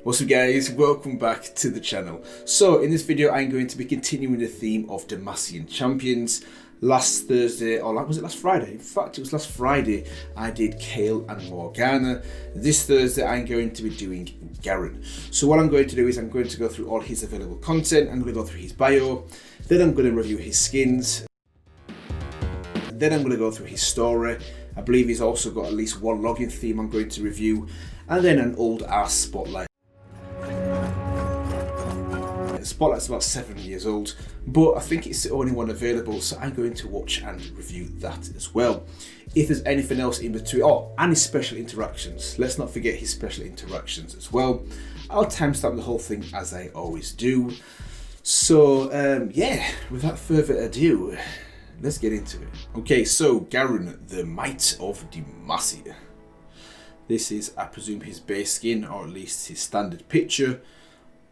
What's up guys, welcome back to the channel. So in this video I'm going to be continuing the theme of Demacian champions. Last Thursday, or was it last Friday? In fact it was last Friday I did Kale and Morgana. This Thursday I'm going to be doing Garen. So what I'm going to do is I'm going to go through all his available content, I'm going to go through his bio, then I'm going to review his skins, then I'm going to go through his story. I believe he's also got at least one login theme I'm going to review, and then an old ass Spotlight. Spotlight's about 7 years old, but I think it's the only one available, so I'm going to watch and review that as well. If there's anything else in between, and his special interactions. Let's not forget his special interactions as well. I'll timestamp the whole thing as I always do. So yeah, without further ado, let's get into it. Okay, so Garen, the Might of Demacia. This is, I presume, his base skin, or at least his standard picture.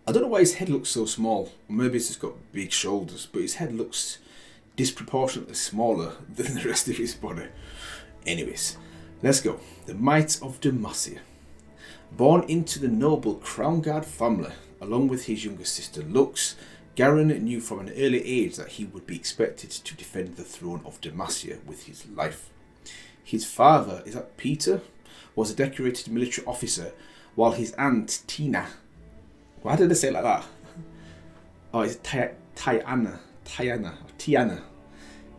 I don't know why his head looks so small. Maybe he's just got big shoulders, but his head looks disproportionately smaller than the rest of his body. Anyways, let's go. The Might of Demacia. Born into the noble Crown Guard family, along with his younger sister Lux, Garen knew from an early age that he would be expected to defend the throne of Demacia with his life. His father, is that Peter, was a decorated military officer, while his aunt Tina, why did I say it like that? Oh, it's Tiana.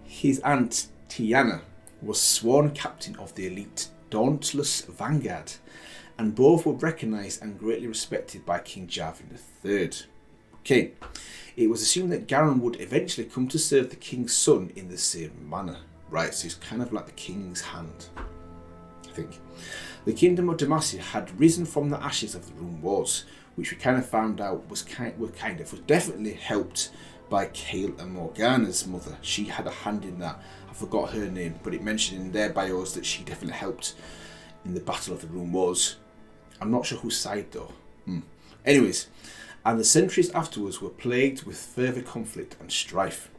His aunt Tiana was sworn captain of the elite Dauntless Vanguard, and both were recognised and greatly respected by King Jarvan III. Okay, it was assumed that Garen would eventually come to serve the king's son in the same manner. Right, so he's kind of like the king's hand, I think. The kingdom of Demacia had risen from the ashes of the Rune Wars, which we kind of found out was definitely helped by Kale and Morgana's mother. She had a hand in that. I forgot her name, but it mentioned in their bios that she definitely helped in the Battle of the Rune Wars. I'm not sure whose side though. Anyways, and the centuries afterwards were plagued with further conflict and strife.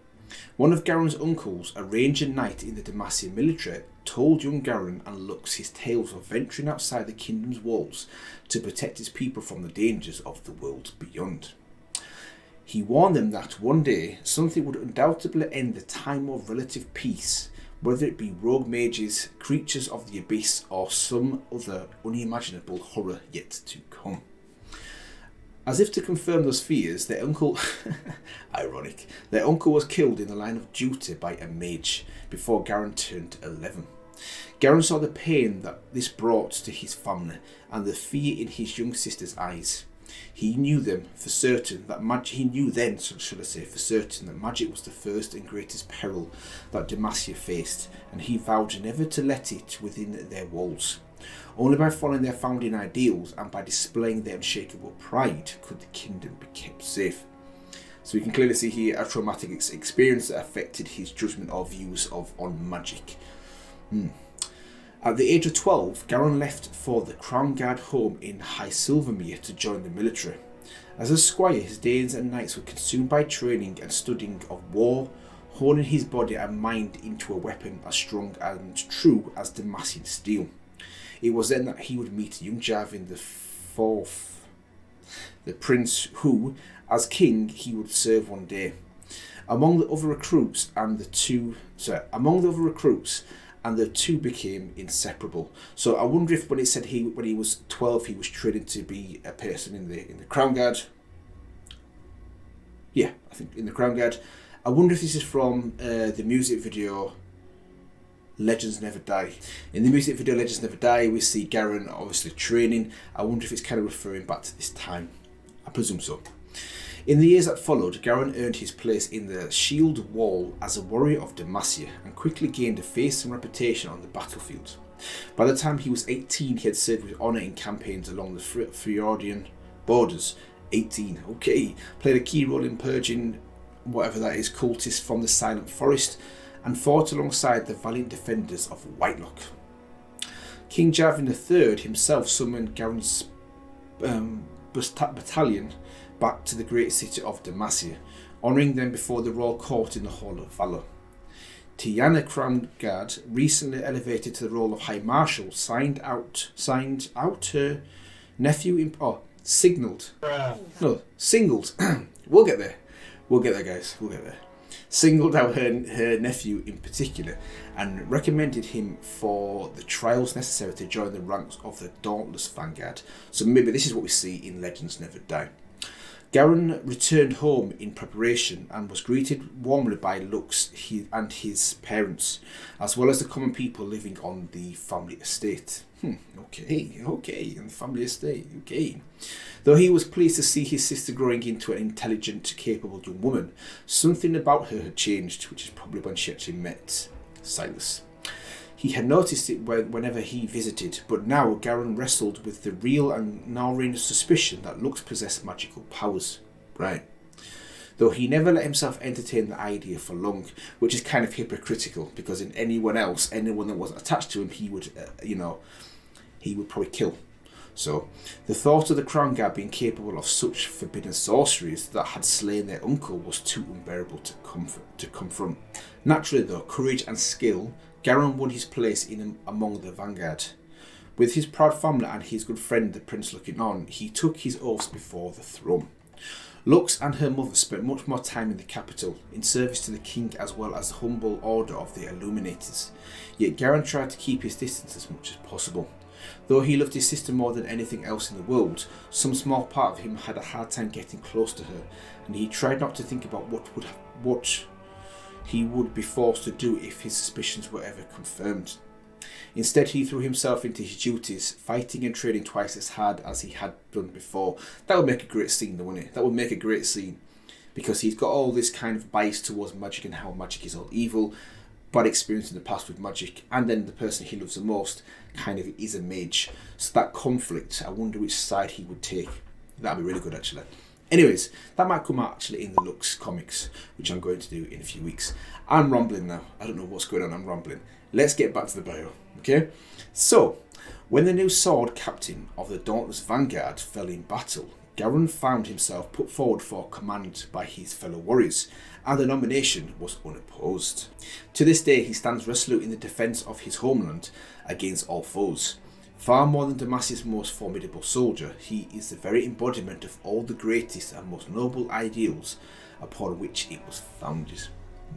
One of Garen's uncles, a ranger knight in the Demacian military, told young Garen and Lux his tales of venturing outside the kingdom's walls to protect his people from the dangers of the world beyond. He warned them that one day something would undoubtedly end the time of relative peace, whether it be rogue mages, creatures of the abyss, or some other unimaginable horror yet to come. As if to confirm those fears, their uncle, ironic, their uncle was killed in the line of duty by a mage before Garen turned 11. Garen saw the pain that this brought to his family and the fear in his young sister's eyes. He knew then for certain that magic was the first and greatest peril that Demacia faced, and he vowed never to let it within their walls. Only by following their founding ideals and by displaying their unshakable pride could the kingdom be kept safe. So we can clearly see here a traumatic experience that affected his judgment or views on magic. At the age of 12, Garen left for the Crown Guard home in High Silvermere to join the military. As a squire, his days and nights were consumed by training and studying of war, honing his body and mind into a weapon as strong and true as Demacian steel. It was then that he would meet young Jarvan IV, the prince who, as king, he would serve one day. Among the other recruits, the two became inseparable. So I wonder if when it said when he was 12 he was training to be a person in the Crown Guard. Yeah, I think in the Crown Guard. I wonder if this is from the music video Legends Never Die. In the music video Legends Never Die, we see Garen obviously training. I wonder if it's kind of referring back to this time. I presume so. In the years that followed, Garen earned his place in the Shield Wall as a warrior of Demacia and quickly gained a fearsome reputation on the battlefield. By the time he was 18, he had served with honour in campaigns along the Fjordian borders. 18, okay. Played a key role in purging, whatever that is, cultists from the Silent Forest, and fought alongside the valiant defenders of Whitelock. King Jarvan III himself summoned Garen's battalion back to the great city of Demacia, honouring them before the royal court in the Hall of Valour. Tiana Crown Guard, recently elevated to the role of High Marshal, signed out her nephew signalled. No, singled. We'll get there. We'll get there, guys. We'll get there. Singled out her nephew in particular and recommended him for the trials necessary to join the ranks of the Dauntless Vanguard. So maybe this is what we see in Legends Never Die. Garen returned home in preparation and was greeted warmly by Lux and his parents, as well as the common people living on the family estate. Okay, on the family estate, okay. Though he was pleased to see his sister growing into an intelligent, capable young woman, something about her had changed, which is probably when she actually met Silas. He had noticed it whenever he visited, but now Garen wrestled with the real and gnawing suspicion that Lux possessed magical powers. Right. Though he never let himself entertain the idea for long, which is kind of hypocritical, because in anyone that wasn't attached to him, he would, he would probably kill. So, the thought of the Crown Guard being capable of such forbidden sorceries that had slain their uncle was too unbearable to confront. Naturally though, courage and skill, Garen won his place among the vanguard. With his proud family and his good friend the Prince looking on, he took his oaths before the throne. Lux and her mother spent much more time in the capital, in service to the king as well as the humble order of the Illuminators. Yet Garen tried to keep his distance as much as possible. Though he loved his sister more than anything else in the world, some small part of him had a hard time getting close to her, and he tried not to think about what he would be forced to do if his suspicions were ever confirmed. Instead, he threw himself into his duties, fighting and training twice as hard as he had done before. That would make a great scene, though, wouldn't it? That would make a great scene, because he's got all this kind of bias towards magic and how magic is all evil, bad experience in the past with magic, and then the person he loves the most kind of is a mage. So that conflict, I wonder which side he would take. That'd be really good, actually. Anyways, that might come out actually in the Lux comics, which I'm going to do in a few weeks. I'm rambling now. I don't know what's going on. I'm rambling. Let's get back to the bio, okay? So, when the new sword captain of the Dauntless Vanguard fell in battle, Garen found himself put forward for command by his fellow warriors, and the nomination was unopposed. To this day, he stands resolute in the defence of his homeland against all foes. Far more than Demacia's most formidable soldier, he is the very embodiment of all the greatest and most noble ideals upon which it was founded.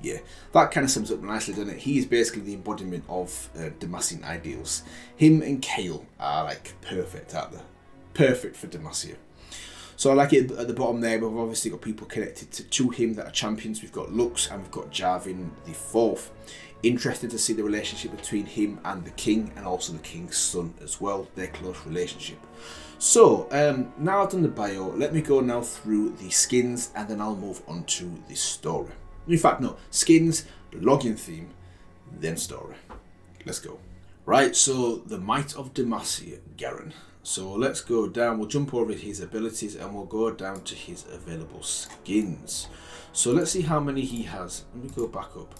Yeah, that kind of sums up nicely, doesn't it? He is basically the embodiment of Demacian ideals. Him and Kale are like perfect, aren't they? Perfect for Demacia. So I like it at the bottom there. We've obviously got people connected to him that are champions. We've got Lux and we've got Jarvan the Fourth. Interested to see the relationship between him and the king, and also the king's son as well, their close relationship. So now I've done the bio, let me go now through the skins and then I'll move on to the story. In fact, no, skins, login theme, then story. Let's go. Right, so the Might of Demacia, Garen. So let's go down, we'll jump over his abilities and we'll go down to his available skins. So let's see how many he has. Let me go back up.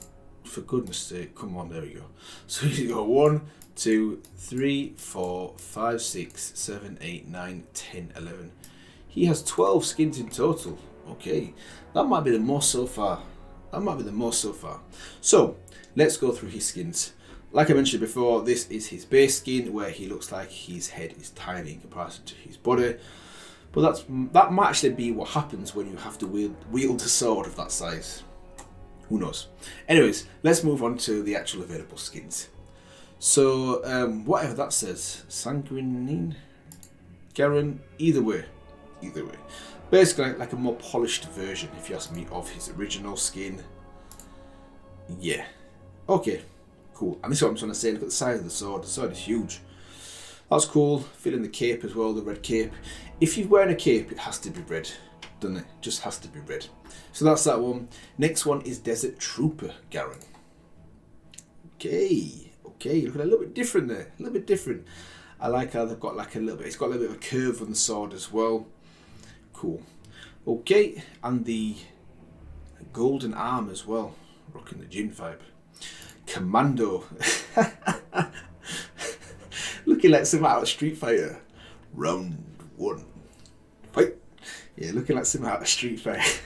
For goodness sake, come on, there we go. So he's got 1, 2, 3, 4, 5, 6, 7, 8, 9, 10, 11. He has 12 skins in total. Okay, that might be the most so far. So let's go through his skins. Like I mentioned before, this is his base skin where he looks like his head is tiny in comparison to his body. But that might actually be what happens when you have to wield a sword of that size. Who knows? Anyways, let's move on to the actual available skins. So, whatever that says, Sanguinine, Garen, either way. Basically, like a more polished version, if you ask me, of his original skin. Yeah. Okay, cool. And this is what I'm trying to say. Look at the size of the sword. The sword is huge. That's cool. Feeling the cape as well, the red cape. If you're wearing a cape, it has to be red, doesn't it? Just has to be red. So that's that one. Next one is Desert Trooper, Garen. Okay, looking a little bit different there. A little bit different. I like how they've got like a little bit, it's got a little bit of a curve on the sword as well. Cool. Okay, and the golden arm as well. Rocking the Jin vibe. Commando. Looking like some out of Street Fighter. Round 1. Fight. Yeah, looking like some out of Street Fighter.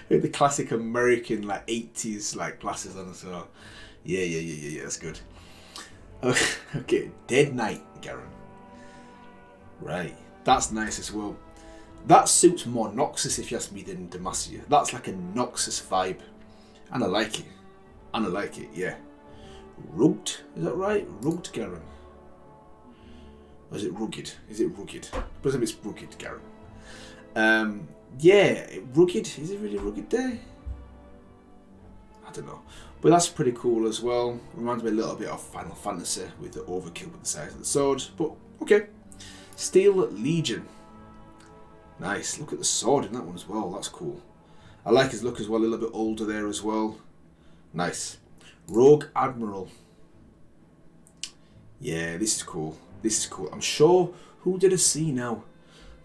With the classic American like 80s like glasses on as well. Yeah, that's good. Okay, Dead Knight, Garen. Right, That's nice as well. That suits more Noxus, if you ask me, than Demacia. That's like a Noxus vibe. And I like it. Yeah. Rugged? Is that right? Rugged Garen. Or is it rugged? Is it rugged? I presume it's rugged Garen. Yeah, rugged. Is it really rugged there? I don't know. But that's pretty cool as well. Reminds me a little bit of Final Fantasy with the overkill with the size of the sword. But, okay. Steel Legion. Nice. Look at the sword in that one as well. That's cool. I like his look as well. A little bit older there as well. Nice. Rogue Admiral. Yeah, this is cool. This is cool. I'm sure... Who did I see now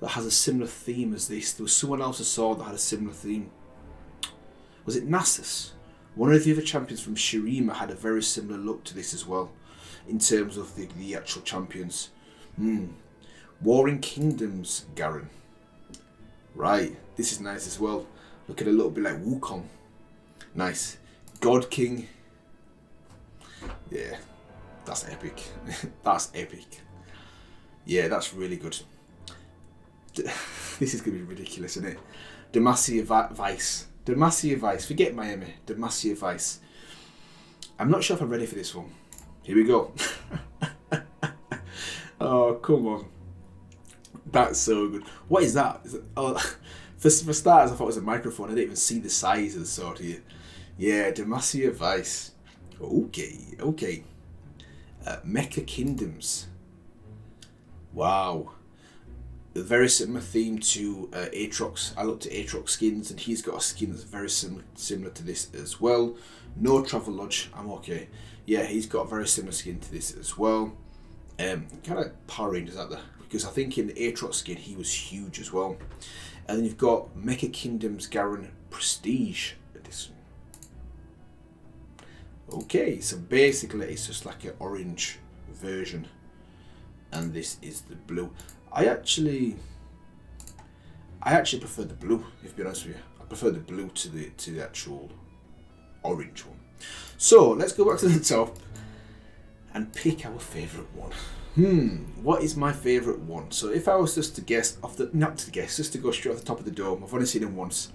that has a similar theme as this? There was someone else I saw that had a similar theme. Was it Nasus? One of the other champions from Shirima had a very similar look to this as well. In terms of the actual champions. Warring Kingdoms, Garen. Right, this is nice as well. Looking a little bit like Wukong. Nice. God King. Yeah, that's epic. That's epic. Yeah, that's really good. This is going to be ridiculous, isn't it? Demacia Vice. Demacia Vice. Forget Miami. Demacia Vice. I'm not sure if I'm ready for this one. Here we go. Oh, come on. That's so good. What is that? For starters, I thought it was a microphone. I didn't even see the size of the sword here. Yeah, Demacia Vice. Okay. Mecha Kingdoms. Wow. A very similar theme to Aatrox. I looked at Aatrox skins and he's got a skin that's very similar to this as well. No Travel Lodge. I'm okay. Yeah, he's got a very similar skin to this as well. Kind of Power Rangers out there. Because I think in the Aatrox skin he was huge as well. And then you've got Mecha Kingdoms Garen Prestige Edition. Okay, so basically it's just like an orange version. And this is the blue. I actually prefer the blue, if to be honest with you. I prefer the blue to the actual orange one. So let's go back to the top and pick our favourite one. What is my favourite one? So if I was just to guess just to go straight off the top of the dome, I've only seen him once.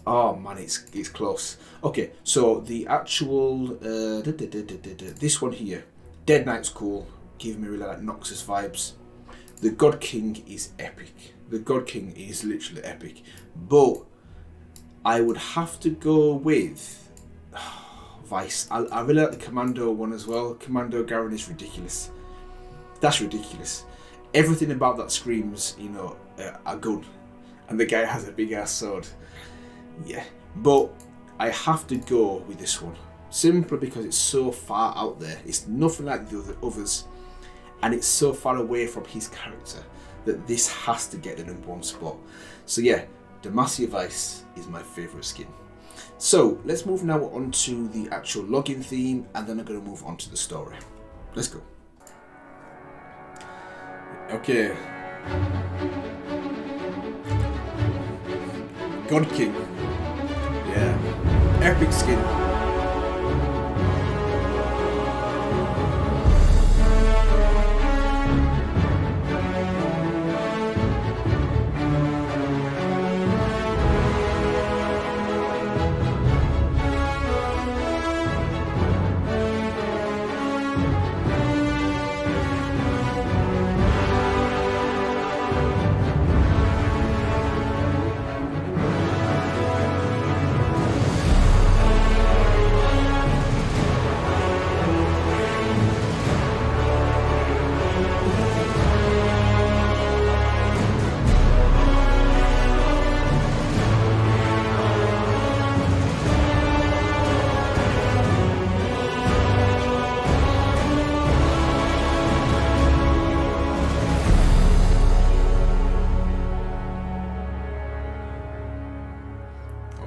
Oh man, it's close. Okay, so the actual this one here, Dead Knight's cool, giving me really like Noxus vibes. The God King is epic. The God King is literally epic. But I would have to go with Vice. I really like the Commando one as well. Commando Garen is ridiculous. That's ridiculous. Everything about that screams, you know, a gun. And the guy has a big ass sword. Yeah. But I have to go with this one. Simply because it's so far out there. It's nothing like the others. And it's so far away from his character that this has to get the #1 spot. So yeah, Demacia Vice is my favourite skin. So let's move now on to the actual login theme, and then I'm going to move on to the story. Let's go. Okay. God King. Yeah. Epic skin.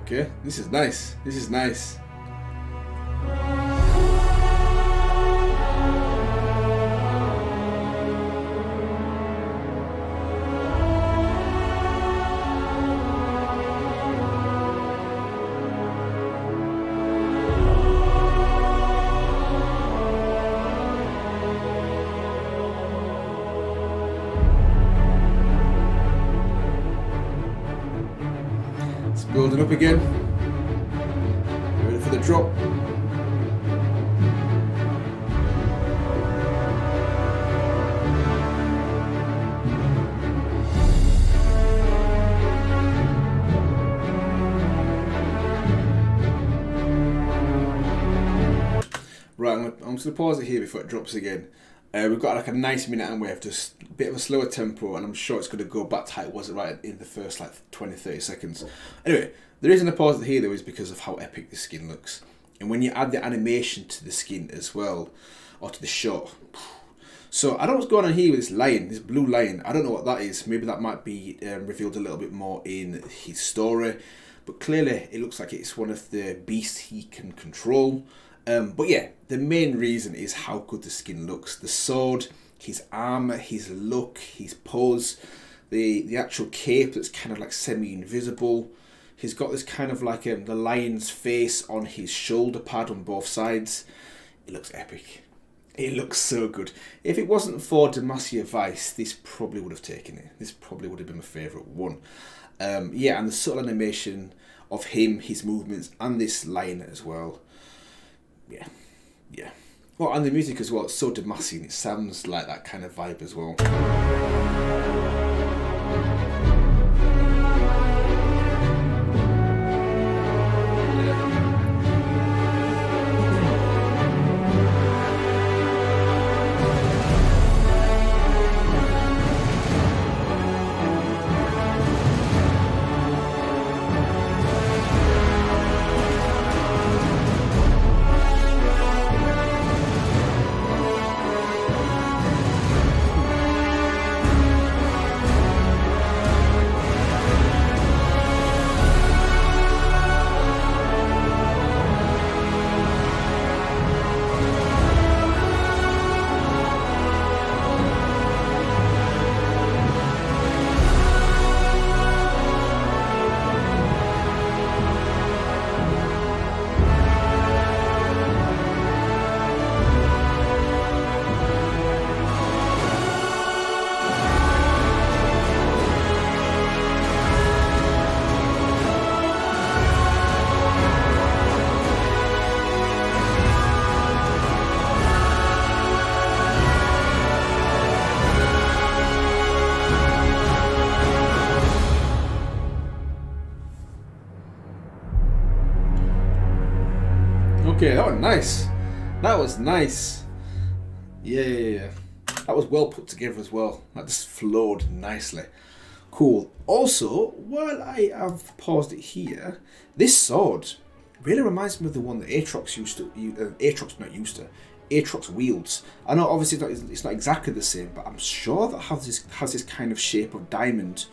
Okay, this is nice. This is nice. Building up again. Ready for the drop. Right, I'm just going to pause it here before it drops again. We've got like a nice minute and we have just a bit of a slower tempo, and I'm sure it's going to go back to how it was right in the first like 20-30 seconds. Anyway, the reason I paused it here though is because of how epic the skin looks. And when you add the animation to the skin as well, or to the shot. So I don't know what's going on here with this lion, this blue lion. I don't know what that is. Maybe that might be revealed a little bit more in his story. But clearly it looks like it's one of the beasts he can control. But yeah, the main reason is how good the skin looks. The sword, his armour, his look, his pose, the actual cape that's kind of like semi-invisible. He's got this kind of like the lion's face on his shoulder pad on both sides. It looks epic. It looks so good. If it wasn't for Demacia Vice, this probably would have taken it. This probably would have been my favourite one. Yeah, and the subtle animation of him, his movements, and this lion as well. Yeah. Well, and the music as well, it's so Demacian, it sounds like that kind of vibe as well. Okay, that was nice. That was nice. Yeah. That was well put together as well. That just flowed nicely. Cool. Also, while I have paused it here, this sword really reminds me of the one that Aatrox Aatrox wields. I know obviously it's not exactly the same, but I'm sure that has this kind of shape of diamond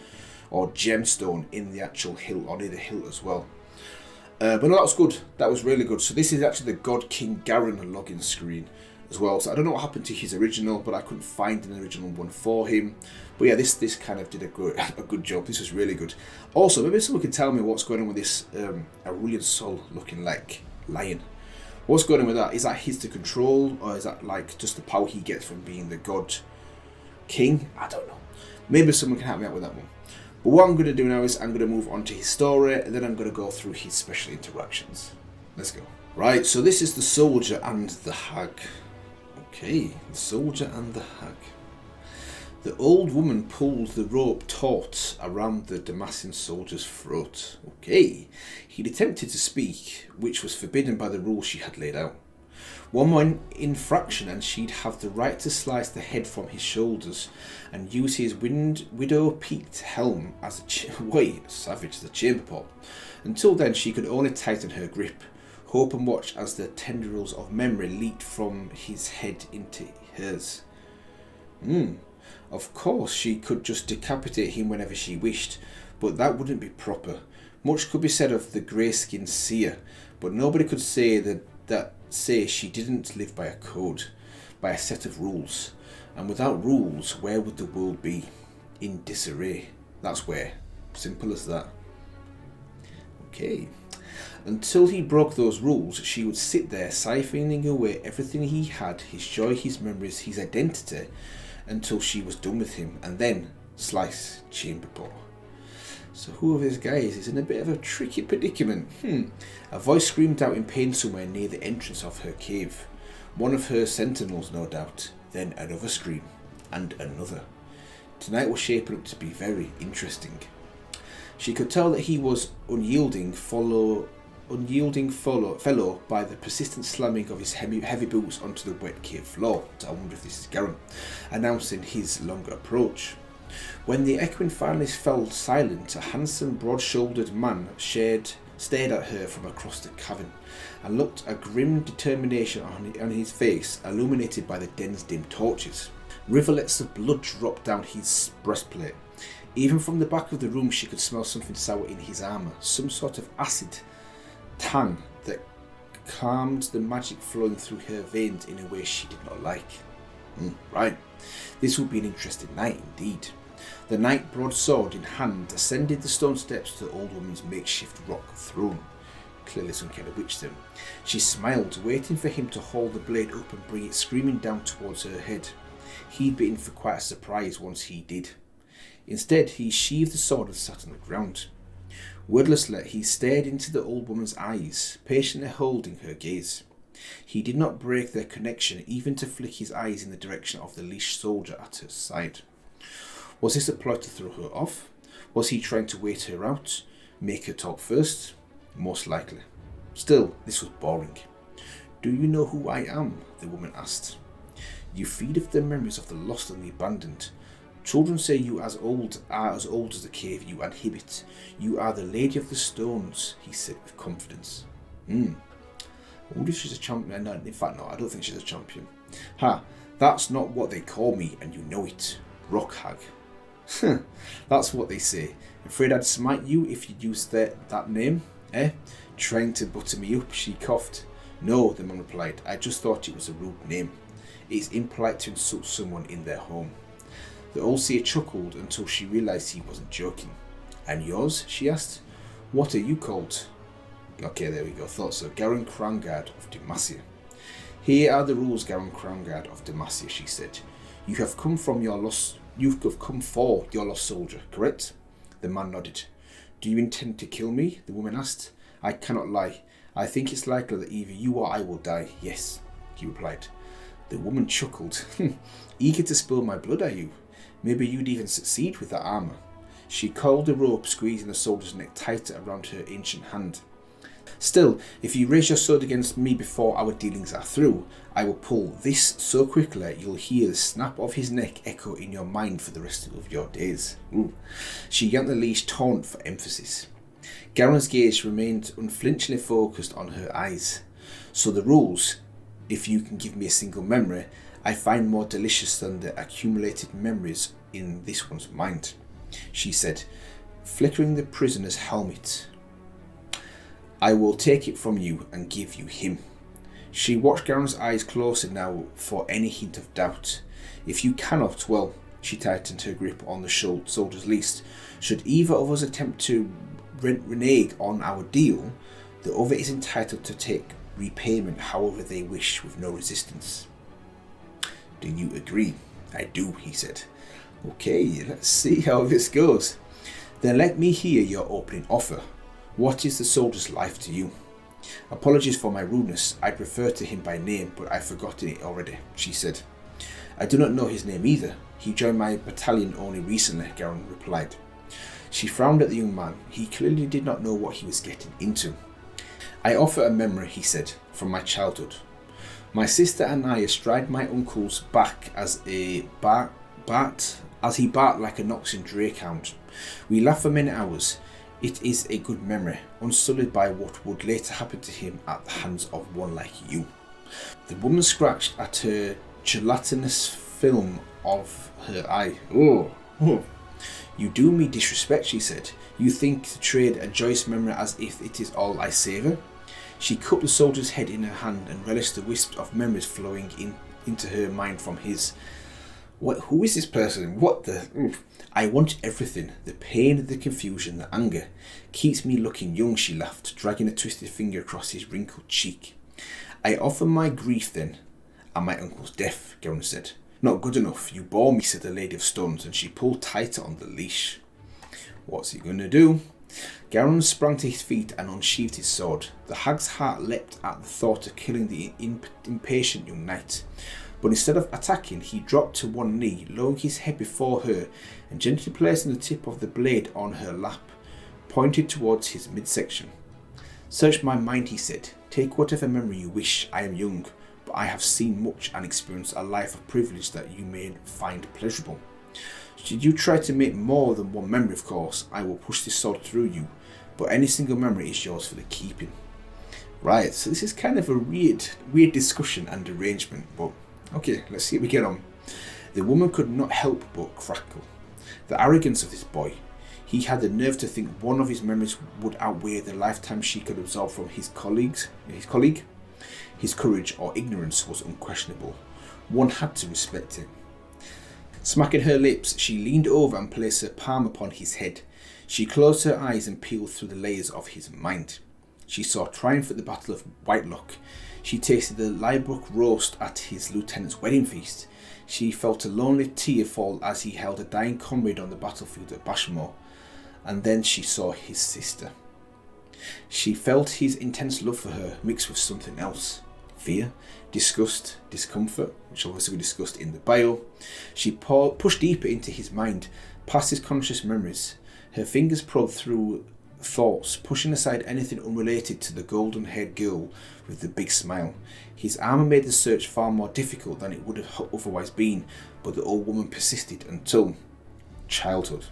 or gemstone in the actual hilt, or near the hilt as well. But no, that was good. That was really good. So this is actually the God King Garen login screen as well. So I don't know what happened to his original, but I couldn't find an original one for him. But yeah, this kind of did a good job. This was really good. Also, maybe someone can tell me what's going on with this Aurelian Sol looking like lion. What's going on with that? Is that his to control, or is that like just the power he gets from being the God King? I don't know. Maybe someone can help me out with that one. But what I'm going to do now is I'm going to move on to his story, and then I'm going to go through his special interactions. Let's go. Right, so this is the soldier and the hag. Okay, the soldier and the hag. The old woman pulled the rope taut around the Demacian soldier's throat. Okay, he'd attempted to speak, which was forbidden by the rules she had laid out. One more infraction and she'd have the right to slice the head from his shoulders and use his widow-peaked helm as a savage as a chamber pot. Until then she could only tighten her grip, hope and watch as the tendrils of memory leaked from his head into hers. Of course she could just decapitate him whenever she wished, but that wouldn't be proper. Much could be said of the grey-skinned seer, but nobody could say that she didn't live by a code, by a set of rules. And without rules, where would the world be? In disarray. That's where. Simple as that. Okay. Until he broke those rules, she would sit there siphoning away everything he had, his joy, his memories, his identity, until she was done with him, and then slice chamber pot. So whoever this guy is in a bit of a tricky predicament. A voice screamed out in pain somewhere near the entrance of her cave. One of her sentinels, no doubt. Then another scream. And another. Tonight was shaping up to be very interesting. She could tell that he was unyielding fellow by the persistent slamming of his heavy boots onto the wet cave floor. I wonder if this is Garen, announcing his longer approach. When the echoing finally fell silent, a handsome, broad-shouldered man stared at her from across the cavern, and looked a grim determination on his face, illuminated by the den's dim torches. Rivulets of blood dropped down his breastplate. Even from the back of the room she could smell something sour in his armour, some sort of acid tang that calmed the magic flowing through her veins in a way she did not like. Right, this would be an interesting night indeed. The knight, broadsword in hand, ascended the stone steps to the old woman's makeshift rock throne. Clearly some kind of witch then. She smiled, waiting for him to haul the blade up and bring it screaming down towards her head. He'd be in for quite a surprise once he did. Instead, he sheathed the sword and sat on the ground. Wordlessly, he stared into the old woman's eyes, patiently holding her gaze. He did not break their connection, even to flick his eyes in the direction of the leashed soldier at her side. Was this a ploy to throw her off? Was he trying to wait her out? Make her talk first? Most likely. Still, this was boring. "Do you know who I am?" the woman asked. "You feed off the memories of the lost and the abandoned. Children say you are as old as the cave you inhabit. You are the Lady of the Stones," he said with confidence. I wonder if she's a champion. No, in fact, no, I don't think she's a champion. That's not what they call me, and you know it. Rock hag. That's what they say. Afraid I'd smite you if you'd used that name, eh? Trying to butter me up, she coughed. "No," the man replied. "I just thought it was a rude name. It's impolite to insult someone in their home." The old seer chuckled until she realised he wasn't joking. "And yours?" she asked. "What are you called?" Okay, there we go. Thought so. Garen Crownguard of Demacia. "Here are the rules, Garen Crownguard of Demacia," she said. You have come for your lost soldier, correct?" The man nodded. "Do you intend to kill me?" the woman asked. "I cannot lie. I think it's likely that either you or I will die. Yes," he replied. The woman chuckled. "Eager to spill my blood, are you? Maybe you'd even succeed with that armour." She coiled the rope, squeezing the soldier's neck tighter around her ancient hand. "Still, if you raise your sword against me before our dealings are through, I will pull this so quickly you'll hear the snap of his neck echo in your mind for the rest of your days." She yanked the leash taut for emphasis. Garen's gaze remained unflinchingly focused on her eyes. "So the rules, if you can give me a single memory, I find more delicious than the accumulated memories in this one's mind," she said, flickering the prisoner's helmet. "I will take it from you and give you him." She watched Garen's eyes closer now for any hint of doubt. "If you cannot, well," she tightened her grip on the soldier's leash. "Should either of us attempt to renege on our deal, the other is entitled to take repayment however they wish with no resistance." "Do you agree?" "I do," he said. "Okay, let's see how this goes. Then let me hear your opening offer. What is the soldier's life to you?" "Apologies for my rudeness. I'd refer to him by name, but I've forgotten it already," she said. "I do not know his name either. He joined my battalion only recently," Garen replied. She frowned at the young man. He clearly did not know what he was getting into. "I offer a memory," he said, "from my childhood. My sister and I astride my uncle's back as he barked like an oxen drakehound. We laughed for many hours. It is a good memory, unsullied by what would later happen to him at the hands of one like you." The woman scratched at her gelatinous film of her eye. Oh. "You do me disrespect," she said. "You think to trade a joyous memory as if it is all I savour?" She cupped the soldier's head in her hand and relished the wisps of memories flowing into her mind from his. Who is this person? What the... "I want everything. The pain, the confusion, the anger. Keeps me looking young," she laughed, dragging a twisted finger across his wrinkled cheek. "I offer my grief then, and my uncle's death," Garen said. "Not good enough. You bore me," said the Lady of Stones, and she pulled tighter on the leash. What's he going to do? Garen sprang to his feet and unsheathed his sword. The hag's heart leapt at the thought of killing the impatient young knight. But instead of attacking, he dropped to one knee, lowering his head before her and gently placing the tip of the blade on her lap, pointed towards his midsection. "Search my mind," he said. "Take whatever memory you wish. I am young, but I have seen much and experienced a life of privilege that you may find pleasurable. Should you try to make more than one memory, of course, I will push this sword through you, but any single memory is yours for the keeping." Right, so this is kind of a weird discussion and arrangement, but okay, let's see if we get on. The woman could not help but crackle. The arrogance of this boy. He had the nerve to think one of his memories would outweigh the lifetime she could absorb from his colleague. His courage or ignorance was unquestionable. One had to respect it. Smacking her lips, she leaned over and placed her palm upon his head. She closed her eyes and peeled through the layers of his mind. She saw triumph at the Battle of Whitelock. She tasted the Liebruck roast at his lieutenant's wedding feast. She felt a lonely tear fall as he held a dying comrade on the battlefield at Bashmore. And then she saw his sister. She felt his intense love for her mixed with something else. Fear, disgust, discomfort, which obviously we discussed in the bio. She pushed deeper into his mind, past his conscious memories. Her fingers probed through thoughts, pushing aside anything unrelated to the golden-haired girl with the big smile. His armour made the search far more difficult than it would have otherwise been, but the old woman persisted until childhood.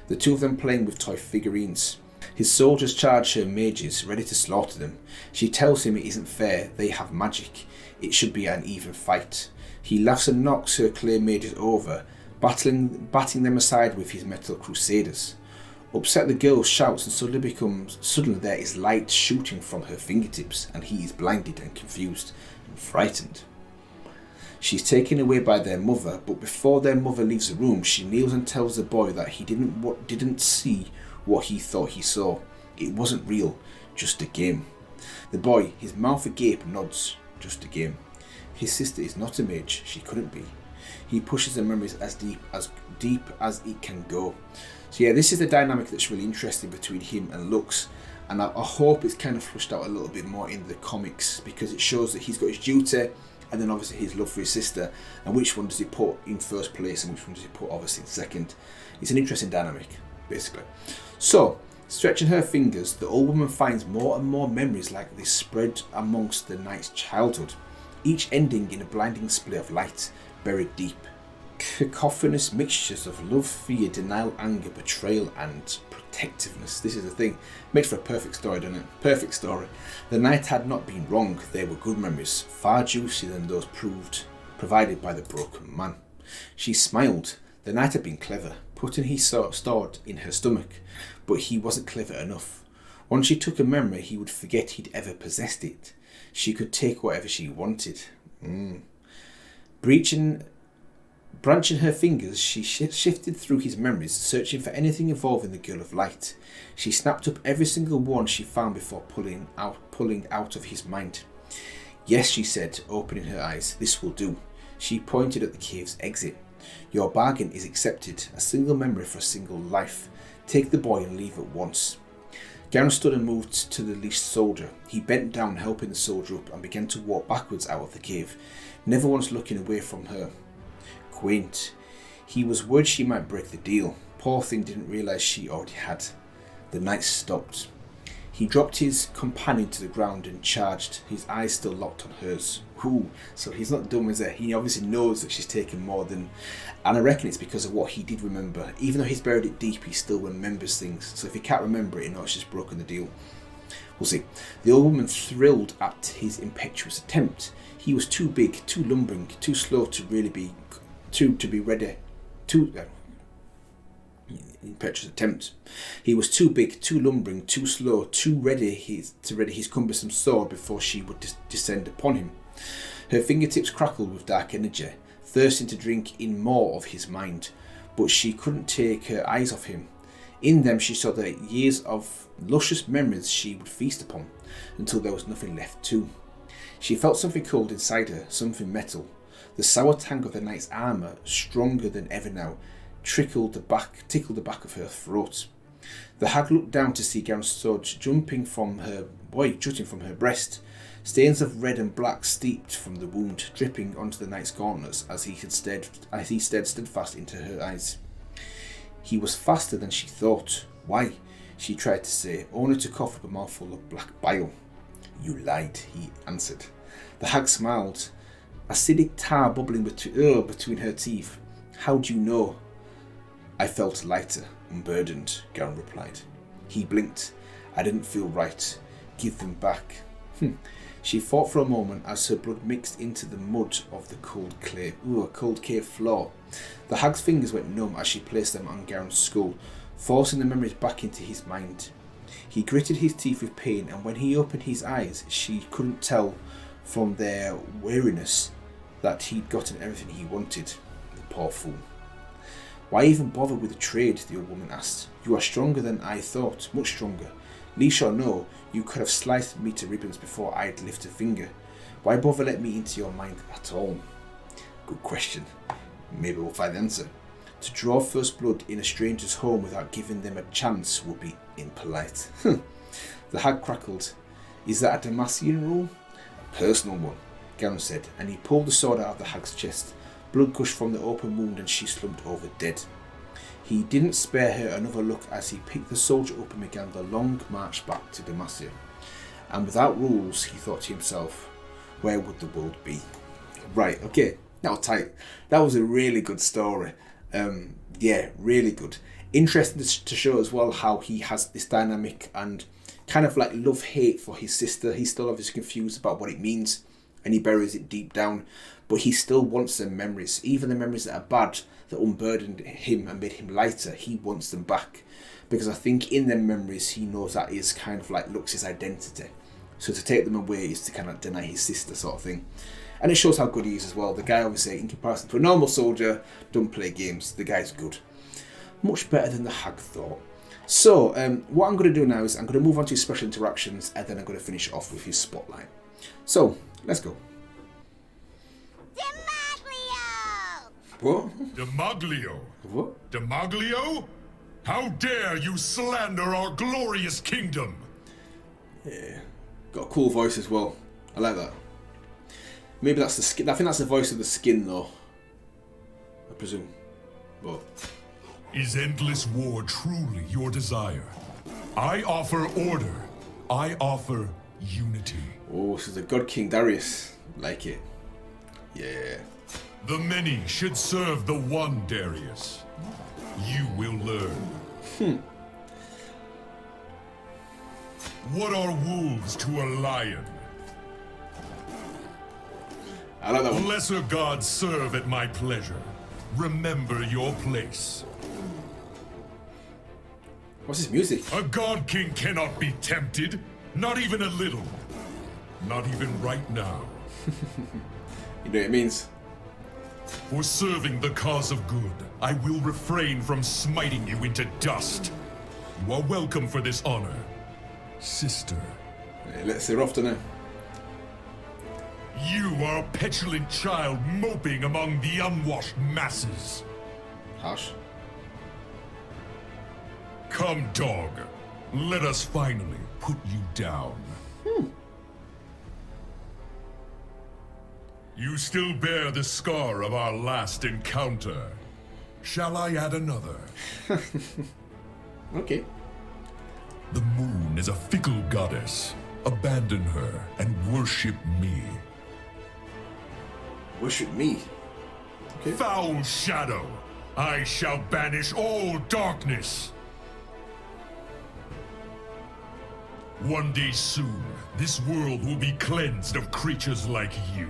The two of them playing with toy figurines. His soldiers charge her mages, ready to slaughter them. She tells him it isn't fair, they have magic. It should be an even fight. He laughs and knocks her clay mages over, batting them aside with his metal crusaders. Upset, the girl shouts and suddenly there is light shooting from her fingertips and he is blinded and confused and frightened. She's taken away by their mother, but before their mother leaves the room, she kneels and tells the boy that he didn't see what he thought he saw. It wasn't real, just a game. The boy, his mouth agape, nods. Just a game. His sister is not a mage, she couldn't be. He pushes the memories as deep as it can go. So yeah, this is the dynamic that's really interesting between him and Lux, and I hope it's kind of flushed out a little bit more in the comics, because it shows that he's got his duty and then obviously his love for his sister, and which one does he put in first place and which one does he put obviously in second. It's an interesting dynamic, basically. So, stretching her fingers, the old woman finds more and more memories like this spread amongst the knight's childhood, each ending in a blinding splay of light, buried deep. Cacophonous mixtures of love, fear, denial, anger, betrayal, and protectiveness. This is the thing. Makes for a perfect story, doesn't it? Perfect story. The night had not been wrong. They were good memories, far juicier than those provided by the broken man. She smiled. The knight had been clever, putting his sword in her stomach, but he wasn't clever enough. Once she took a memory, he would forget he'd ever possessed it. She could take whatever she wanted. Branching her fingers, she shifted through his memories, searching for anything involving the Girl of Light. She snapped up every single one she found before pulling out of his mind. "Yes," she said, opening her eyes, "this will do." She pointed at the cave's exit. "Your bargain is accepted. A single memory for a single life. Take the boy and leave at once." Garen stood and moved to the leashed soldier. He bent down, helping the soldier up, and began to walk backwards out of the cave, never once looking away from her. Quaint. He was worried she might break the deal. Poor thing didn't realise she already had. The knight stopped. He dropped his companion to the ground and charged, his eyes still locked on hers. Ooh, so he's not dumb, is he? He obviously knows that she's taken more than... And I reckon it's because of what he did remember. Even though he's buried it deep, he still remembers things. So if he can't remember it, he knows she's broken the deal. We'll see. The old woman thrilled at his impetuous attempt. He was too big, too lumbering, too slow to really be... to be ready. Impetuous attempt. He was too big, too lumbering, too slow, too ready to ready his cumbersome sword before she would descend upon him. Her fingertips crackled with dark energy, thirsting to drink in more of his mind, but she couldn't take her eyes off him. In them she saw the years of luscious memories she would feast upon, until there was nothing left to. She felt something cold inside her, something metal. The sour tang of the knight's armour, stronger than ever now, tickled the back of her throat. The hag looked down to see Garen's sword jutting from her breast. Stains of red and black steeped from the wound, dripping onto the knight's gauntlets as he stared steadfast into her eyes. He was faster than she thought. Why? She tried to say, only to cough up a mouthful of black bile. You lied, he answered. The hag smiled, acidic tar bubbling between her teeth. How do you know? I felt lighter, unburdened, Garen replied. He blinked. I didn't feel right. Give them back. She thought for a moment as her blood mixed into the mud of the cold cave floor. The hag's fingers went numb as she placed them on Garen's skull, forcing the memories back into his mind. He gritted his teeth with pain, and when he opened his eyes, she couldn't tell from their weariness that he'd gotten everything he wanted. The poor fool. Why even bother with the trade? The old woman asked. You are stronger than I thought, much stronger. Leash or no, you could have sliced me to ribbons before I'd lift a finger. Why bother let me into your mind at all? Good question. Maybe we'll find the answer. To draw first blood in a stranger's home without giving them a chance would be impolite. The hag crackled. Is that a Damassian rule? A personal one, Garen said, and he pulled the sword out of the hag's chest. Blood gushed from the open wound and she slumped over dead. He didn't spare her another look as he picked the soldier up and began the long march back to Demacia. And without rules, he thought to himself, where would the world be? Right, okay, that was tight. That was a really good story. Yeah, really good. Interesting to show as well how he has this dynamic and kind of like love-hate for his sister. He's still obviously confused about what it means and he buries it deep down, but he still wants them memories. Even the memories that are bad, that unburdened him and made him lighter, he wants them back. Because I think in them memories, he knows that is kind of like Lux's identity. So to take them away is to kind of deny his sister sort of thing. And it shows how good he is as well. The guy, obviously, in comparison to a normal soldier, don't play games. The guy's good. Much better than the hag thought. So, what I'm going to do now is I'm going to move on to his special interactions and then I'm going to finish off with his spotlight. So, let's go. Demaglio! What? Demaglio? What? Demaglio? How dare you slander our glorious kingdom? Yeah. Got a cool voice as well. I like that. Maybe that's the skin. I think that's the voice of the skin, though. I presume. But is endless war truly your desire? I offer order. I offer unity. Oh, this is the God King Darius. Like it. Yeah. The many should serve the one, Darius. You will learn. What are wolves to a lion? I like that one. Lesser gods serve at my pleasure. Remember your place. What's his music? A god king cannot be tempted. Not even a little. Not even right now. You know what it means? For serving the cause of good, I will refrain from smiting you into dust. You are welcome for this honor, sister. Yeah, let's hear off to now. You are a petulant child moping among the unwashed masses. Harsh. Come, dog. Let us finally put you down. You still bear the scar of our last encounter. Shall I add another? Okay. The moon is a fickle goddess. Abandon her and worship me. Worship me. Okay. Foul shadow! I shall banish all darkness! One day soon, this world will be cleansed of creatures like you.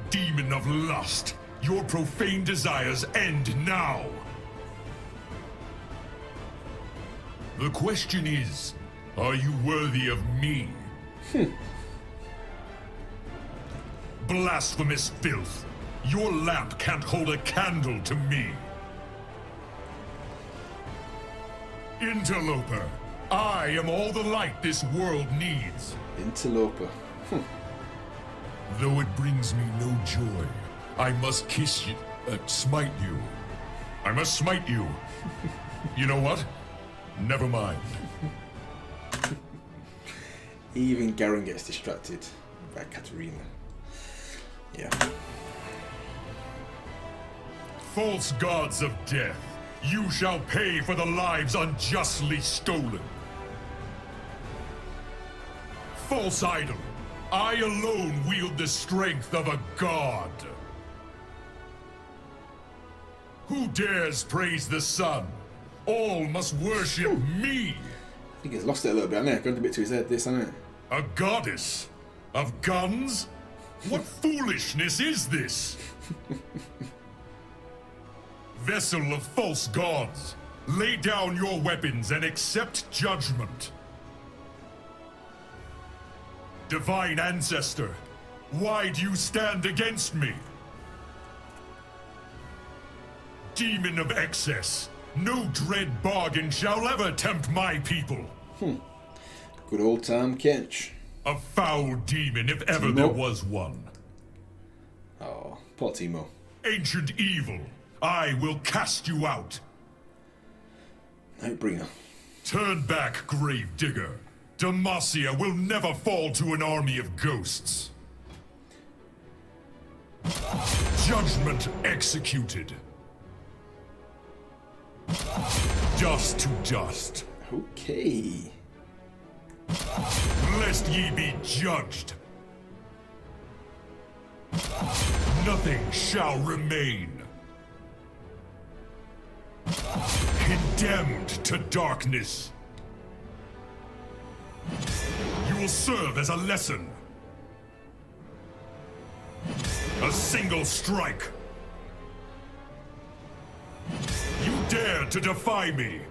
Demon of lust, your profane desires end now! The question is, are you worthy of me? Blasphemous filth! Your lamp can't hold a candle to me! Interloper! I am all the light this world needs! Interloper. Though it brings me no joy, I must kiss you, smite you. I must smite you. You know what? Never mind. Even Garen gets distracted by Katarina. Yeah. False gods of death, you shall pay for the lives unjustly stolen. False idol, I alone wield the strength of a god. Who dares praise the sun? All must worship me. I think he's lost it a little bit, hasn't he? Gone a bit to his head, this, hasn't it? A goddess? Of guns? What foolishness is this? Vessel of false gods, lay down your weapons and accept judgment. Divine ancestor, why do you stand against me? Demon of excess, no dread bargain shall ever tempt my people. Good old Tam Kench. A foul demon if ever Timo? there was one. Oh, poor Timo. Ancient evil, I will cast you out. Nightbringer. Turn back, grave digger. Demacia will never fall to an army of ghosts. Judgment executed. Dust to dust. Okay. Lest ye be judged. Nothing shall remain. Condemned to darkness. You will serve as a lesson. A single strike. You dare to defy me.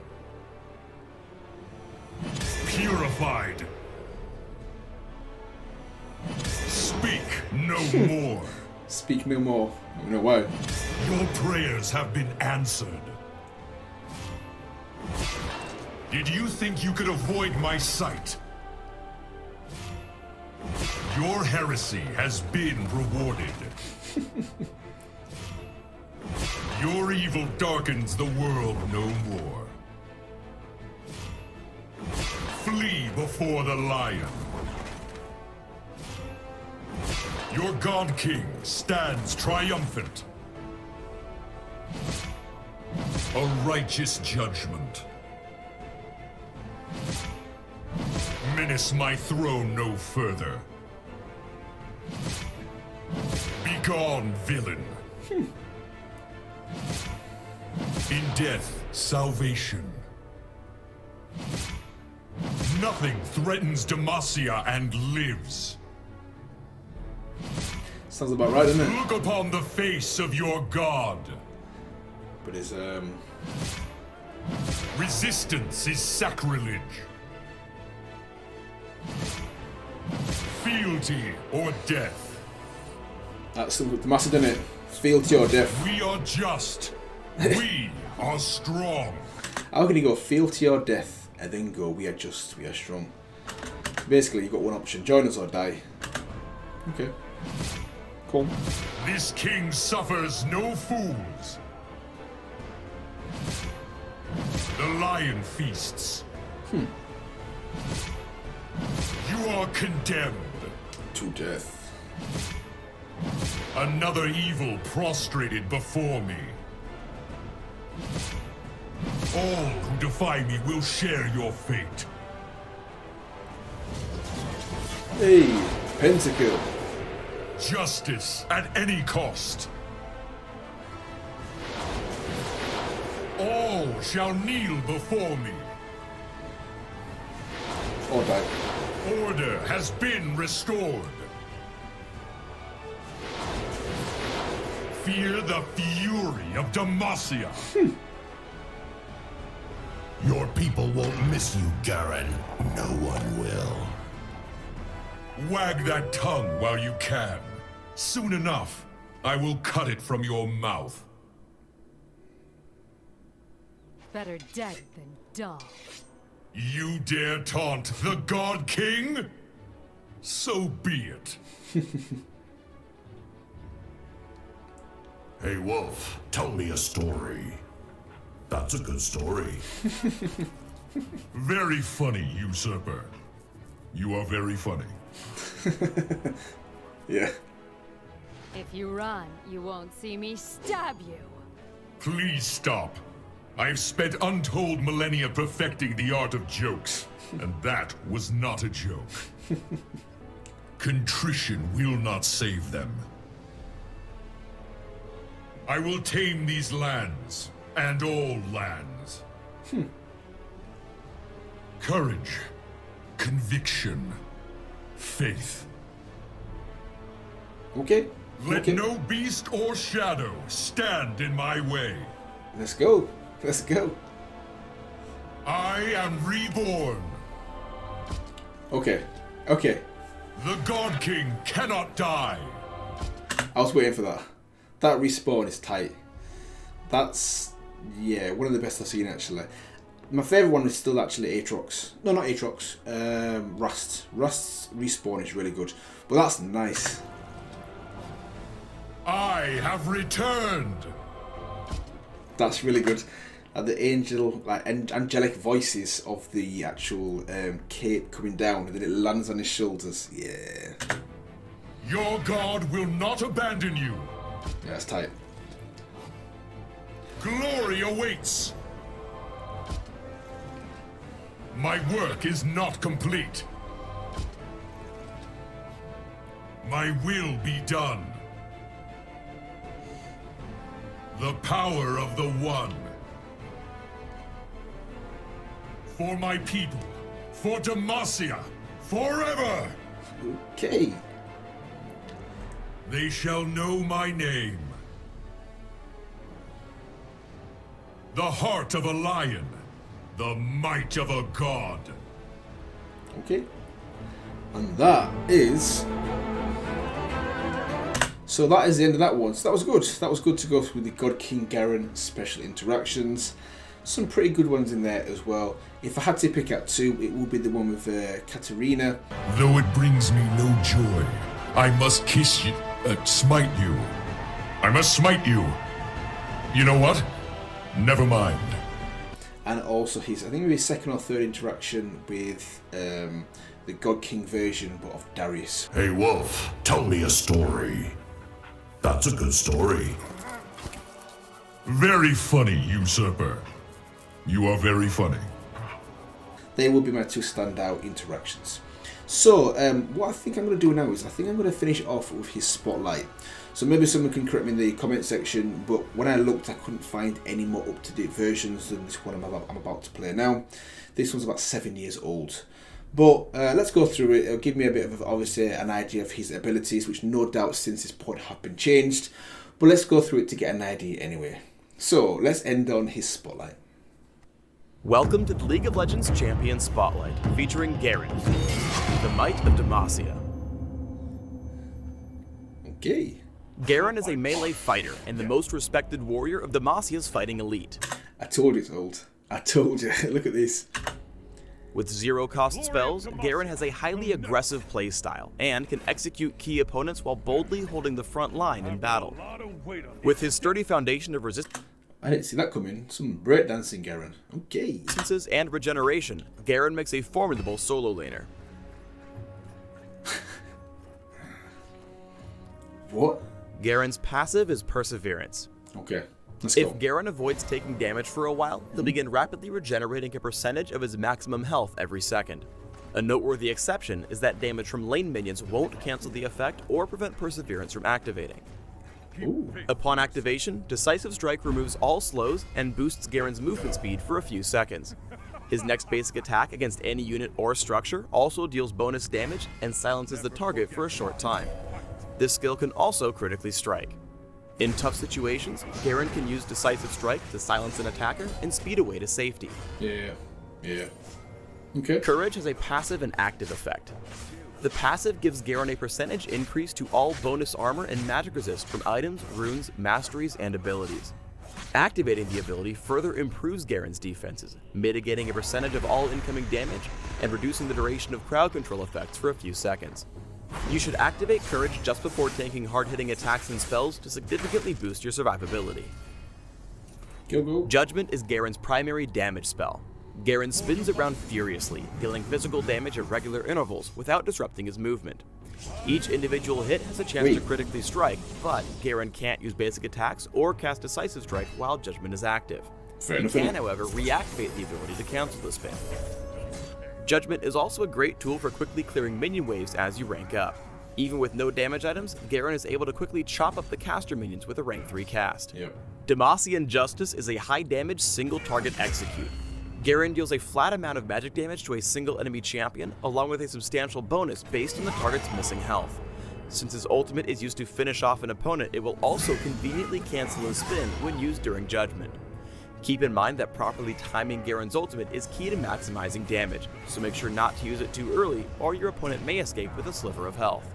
Purified. Speak no more. Speak no more. I don't know why. Your prayers have been answered. Did you think you could avoid my sight? Your heresy has been rewarded. Your evil darkens the world no more. Flee before the lion. Your God King stands triumphant. A righteous judgment. Menace my throne no further. Begone, villain. In death, salvation. Nothing threatens Demacia and lives. Sounds about right, doesn't it? Look upon the face of your god. But it's Resistance is sacrilege. Fealty or death. that's the massive, isn't it? Feel to your death. We are just. We are strong. How can you go feel to your death and then go we are just, we are strong? Basically, you've got one option: join us or die. Okay. Cool. This king suffers no fools. The lion feasts. You are condemned. To death. Another evil prostrated before me. All who defy me will share your fate. Hey, pentakill. Justice at any cost. All shall kneel before me. Or die. Order has been restored. Fear the fury of Demacia. Your people won't miss you, Garen. No one will. Wag that tongue while you can. Soon enough, I will cut it from your mouth. Better dead than dull. You dare taunt the God King? So be it. Hey, Wolf, tell me a story. That's a good story. Very funny, usurper. You are very funny. Yeah. If you run, you won't see me stab you. Please stop. I have spent untold millennia perfecting the art of jokes, and that was not a joke. Contrition will not save them. I will tame these lands, and all lands. Courage, conviction, faith. Okay. Let okay. no beast or shadow stand in my way. Let's go. Let's go. I am reborn. Okay. Okay. The God King cannot die. I was waiting for that. That respawn is tight. That's, yeah, one of the best I've seen actually. My favourite one is still actually Aatrox. No, not Aatrox. Rust. Rust's respawn is really good. But that's nice. I have returned. That's really good. The angelic voices of the actual cape coming down, and then it lands on his shoulders. Yeah. Your God will not abandon you. Yeah, that's tight. Glory awaits. My work is not complete. My will be done. The power of the One. For my people, for Demacia, forever! Okay. They shall know my name. The heart of a lion, the might of a god. Okay. And that is... So that is the end of that one. So that was good. That was good to go through the God King Garen special interactions. Some pretty good ones in there as well. If I had to pick out two, it would be the one with Katarina. Though it brings me no joy, I must kiss you, smite you. I must smite you. You know what? Never mind. And also his, I think maybe second or third interaction with the God King version, but of Darius. Hey Wolf, tell me a story. That's a good story. Very funny, usurper. You are very funny. They will be my two standout interactions. So, what I think I'm going to do now is I think I'm going to finish off with his Spotlight. So maybe someone can correct me in the comment section, but when I looked I couldn't find any more up-to-date versions than this one I'm about to play now. This one's about 7 years old. But let's go through it. It'll give me a bit of, obviously, an idea of his abilities, which no doubt since this point have been changed. But let's go through it to get an idea anyway. So, let's end on his Spotlight. Welcome to the League of Legends Champion Spotlight, featuring Garen, the Might of Demacia. Okay. Garen is a melee fighter and the most respected warrior of Demacia's fighting elite. I told you it's old. I told you. Look at this. With zero-cost spells, Garen has a highly aggressive playstyle and can execute key opponents while boldly holding the front line in battle. With his sturdy foundation of resistance I didn't see that coming. Some breakdancing, Garen. Okay. and regeneration, Garen makes a formidable solo laner. What? Garen's passive is Perseverance. Okay. Let's go. If Garen avoids taking damage for a while, he'll begin rapidly regenerating a percentage of his maximum health every second. A noteworthy exception is that damage from lane minions won't cancel the effect or prevent Perseverance from activating. Ooh. Upon activation, Decisive Strike removes all slows and boosts Garen's movement speed for a few seconds. His next basic attack against any unit or structure also deals bonus damage and silences the target for a short time. This skill can also critically strike. In tough situations, Garen can use Decisive Strike to silence an attacker and speed away to safety. Yeah. Okay. Courage has a passive and active effect. The passive gives Garen a percentage increase to all bonus armor and magic resist from items, runes, masteries, and abilities. Activating the ability further improves Garen's defenses, mitigating a percentage of all incoming damage and reducing the duration of crowd control effects for a few seconds. You should activate Courage just before tanking hard-hitting attacks and spells to significantly boost your survivability. Go. Judgment is Garen's primary damage spell. Garen spins around furiously, dealing physical damage at regular intervals without disrupting his movement. Each individual hit has a chance to critically strike, but Garen can't use basic attacks or cast Decisive Strike while Judgment is active. He can, however, reactivate the ability to cancel the spin. Judgment is also a great tool for quickly clearing minion waves as you rank up. Even with no damage items, Garen is able to quickly chop up the caster minions with a rank 3 cast. Demacian Justice is a high damage single target execute. Garen deals a flat amount of magic damage to a single enemy champion, along with a substantial bonus based on the target's missing health. Since his ultimate is used to finish off an opponent, it will also conveniently cancel a spin when used during Judgment. Keep in mind that properly timing Garen's ultimate is key to maximizing damage, so make sure not to use it too early or your opponent may escape with a sliver of health.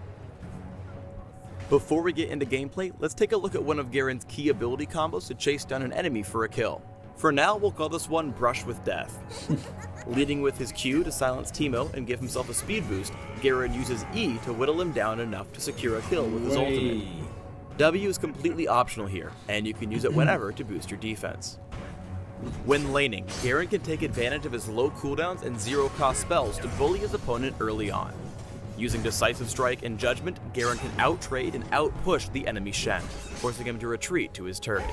Before we get into gameplay, let's take a look at one of Garen's key ability combos to chase down an enemy for a kill. For now, we'll call this one Brush with Death. Leading with his Q to silence Teemo and give himself a speed boost, Garen uses E to whittle him down enough to secure a kill with his ultimate. W is completely optional here, and you can use it whenever to boost your defense. When laning, Garen can take advantage of his low cooldowns and zero-cost spells to bully his opponent early on. Using Decisive Strike and Judgment, Garen can out-trade and out-push the enemy Shen, forcing him to retreat to his turret.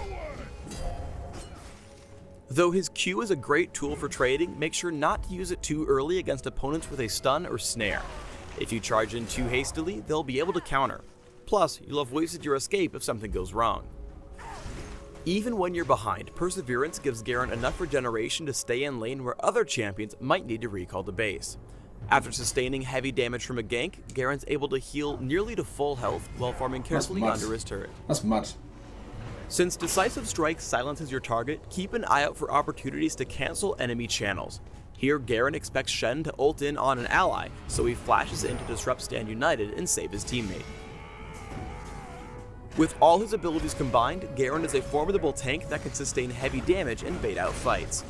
Though his Q is a great tool for trading, make sure not to use it too early against opponents with a stun or snare. If you charge in too hastily, they'll be able to counter. Plus, you'll have wasted your escape if something goes wrong. Even when you're behind, Perseverance gives Garen enough regeneration to stay in lane where other champions might need to recall the base. After sustaining heavy damage from a gank, Garen's able to heal nearly to full health while farming carefully under his turret. That's mad. Since Decisive Strike silences your target, keep an eye out for opportunities to cancel enemy channels. Here, Garen expects Shen to ult in on an ally, so he flashes in to disrupt Stand United and save his teammate. With all his abilities combined, Garen is a formidable tank that can sustain heavy damage and bait out fights.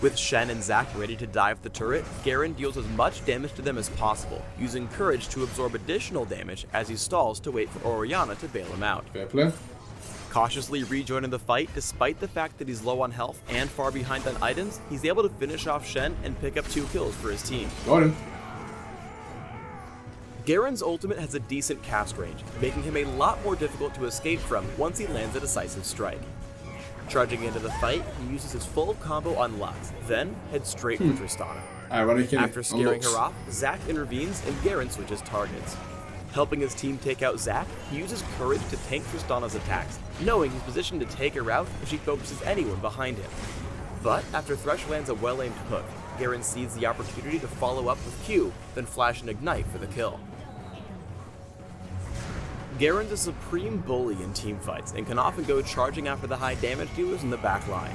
With Shen and Zac ready to dive the turret, Garen deals as much damage to them as possible, using Courage to absorb additional damage as he stalls to wait for Orianna to bail him out. Fair play. Cautiously rejoining the fight, despite the fact that he's low on health and far behind on items, he's able to finish off Shen and pick up 2 kills for his team. Got him. Garen's ultimate has a decent cast range, making him a lot more difficult to escape from once he lands a Decisive Strike. Charging into the fight, he uses his full combo on Lux, then heads straight for Tristana. After scaring her off, Zac intervenes and Garen switches targets. Helping his team take out Zac, he uses Courage to tank Tristana's attacks, knowing he's positioned to take her out if she focuses anyone behind him. But after Thresh lands a well-aimed hook, Garen sees the opportunity to follow up with Q, then flash and ignite for the kill. Garen's a supreme bully in teamfights and can often go charging after the high damage dealers in the back line.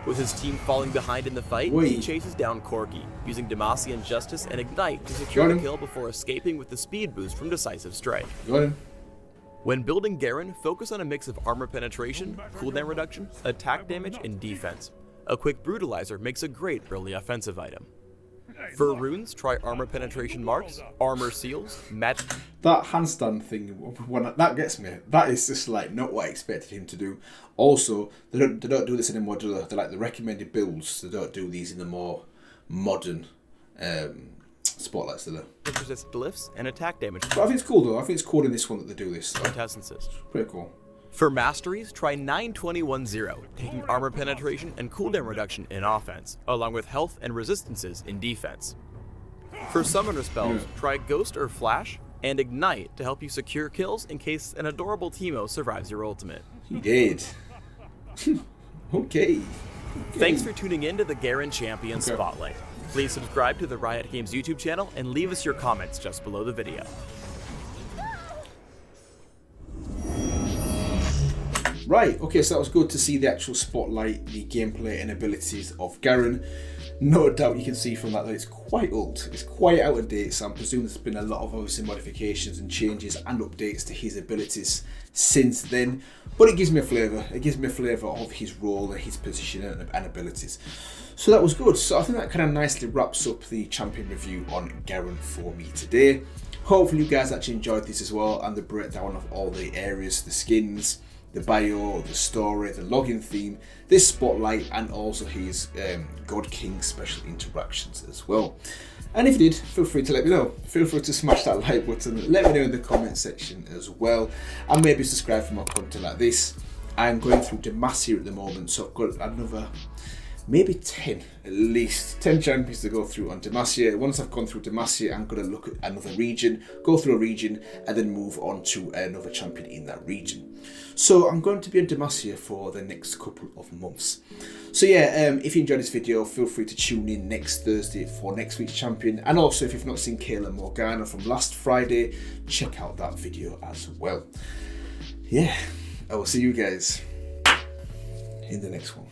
With his team falling behind in the fight, he chases down Corki, using Demacian Justice and Ignite to secure the kill before escaping with the speed boost from Decisive Strike. When building Garen, focus on a mix of armor penetration, cooldown reduction, attack damage, and defense. A quick Brutalizer makes a great early offensive item. For runes, try armor penetration marks, armor seals, magic. That handstand thing, that gets me. That is just like not what I expected him to do. Also, they don't do this anymore, do they? They're like the recommended builds. They don't do these in the more modern spotlights, do they? Resist glyphs and attack damage. But I think it's cool though. I think it's cool in this one that they do this. Quintessences. Pretty cool. For masteries, try 9-20-1-0, taking armor penetration and cooldown reduction in offense, along with health and resistances in defense. For summoner spells, try Ghost or Flash, and Ignite to help you secure kills in case an adorable Teemo survives your ultimate. He did. Okay. Thanks for tuning in to the Garen Champion Spotlight. Please subscribe to the Riot Games YouTube channel and leave us your comments just below the video. Right, okay, so that was good to see the actual spotlight, the gameplay and abilities of Garen. No doubt you can see from that it's quite old, it's quite out of date, so I'm presuming there's been a lot of obviously modifications and changes and updates to his abilities since then. But it gives me a flavour, of his role and his position and abilities. So that was good. So I think that kind of nicely wraps up the champion review on Garen for me today. Hopefully you guys actually enjoyed this as well, and the breakdown of all the areas, the skins, the bio, the story, the login theme, this spotlight, and also his God King special interactions as well. And if you did, feel free to let me know. Feel free to smash that like button, let me know in the comment section as well, and maybe subscribe for more content like this. I'm going through Demacia at the moment, so I've got another maybe 10, at least 10 champions to go through on Demacia. Once I've gone through Demacia, I'm going to look at another region, go through a region, and then move on to another champion in that region. So I'm going to be on Demacia for the next couple of months. So yeah, if you enjoyed this video, feel free to tune in next Thursday for next week's champion. And also, if you've not seen Kayla Morgana from last Friday, check out that video as well. Yeah, I will see you guys in the next one.